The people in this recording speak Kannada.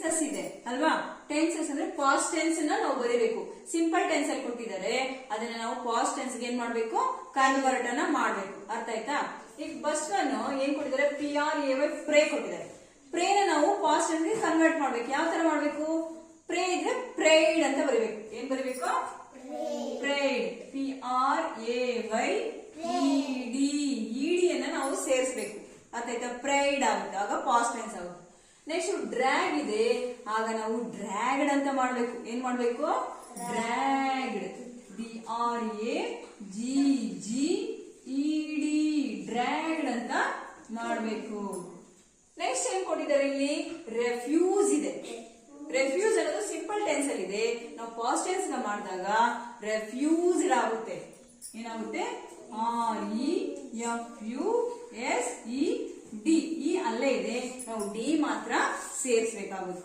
ಟೆನ್ಸಸ್ ಇದೆ ಅಲ್ವಾ. ಟೆನ್ಸಸ್ ಅಂದ್ರೆ ಪಾಸ್ಟ್ ಟೆನ್ಸ್ ನಾವು ಬರೀಬೇಕು. ಸಿಂಪಲ್ ಟೆನ್ಸ್ ಅಲ್ಲಿ ಕೊಟ್ಟಿದ್ದಾರೆ, ಅದನ್ನ ನಾವು ಪಾಸ್ಟ್ ಟೆನ್ಸ್ ಗೆ ಏನ್ ಮಾಡ್ಬೇಕು, ಕನ್ವರ್ಟ್ ಅನ್ನ ಮಾಡ್ಬೇಕು. ಅರ್ಥ ಆಯ್ತಾ. ಈಗ ಫಸ್ಟ್ ಒನ್ ಏನ್ ಕೊಟ್ಟಿದ್ದಾರೆ, PRAY ಪ್ರೇ ಕೊಟ್ಟಿದ್ದಾರೆ. ಪ್ರೇನ ನಾವು ಪಾಸ್ಟ್ ಟೆನ್ಸ್ ಗೆ ಕನ್ವರ್ಟ್ ಮಾಡ್ಬೇಕು. ಯಾವ ತರ ಮಾಡ್ಬೇಕು, ಪ್ರೇ ಇದ್ರೆ ಪ್ರೈಡ್ ಅಂತ ಬರೀಬೇಕು. ಏನ್ ಬರೀಬೇಕು, ಪ್ರೈಡ್. PRAYED ಅನ್ನ ನಾವು ಸೇರಿಸಬೇಕು. ಅರ್ಥ ಆಯ್ತಾ. ಪ್ರೈಡ್ ಆಗುತ್ತೆ, ಆಗ ಪಾಸ್ಟ್ ಟೆನ್ಸ್ ಆಗುತ್ತೆ. ನೆಕ್ಸ್ಟ್ ಡ್ರ್ಯಾಗ್ ಇದೆ, ಆಗ ನಾವು ಡ್ರ್ಯಾಗ್ಡ್ ಅಂತ ಮಾಡ್ಬೇಕು. ಏನ್ ಮಾಡ್ಬೇಕು, ಡ್ರ್ಯಾಗ್ಡ್. DRAGGED ಡ್ರ್ಯಾಗ್ಡ್ ಅಂತ ಮಾಡ್ಬೇಕು. ನೆಕ್ಸ್ಟ್ ಏನ್ ಕೊಟ್ಟಿದ್ದಾರೆ ಇಲ್ಲಿ, ರೆಫ್ಯೂಸ್ ಇದೆ. ರೆಫ್ಯೂಸ್ ಅನ್ನೋದು ಸಿಂಪಲ್ ಟೆನ್ಸ್ ಅಲ್ಲಿ ಇದೆ. ನಾವು ಪಾಸ್ಟ್ ಟೆನ್ಸ್ ನ ಮಾಡಿದಾಗ ರೆಫ್ಯೂಸ್ಡ್ ಆಗುತ್ತೆ. ಏನಾಗುತ್ತೆ, REFUSED. ಈ ಅಲ್ಲೇ ಇದೆ, ನಾವು ಡಿ ಮಾತ್ರ ಸೇರಿಸಬೇಕಾಗುತ್ತೆ.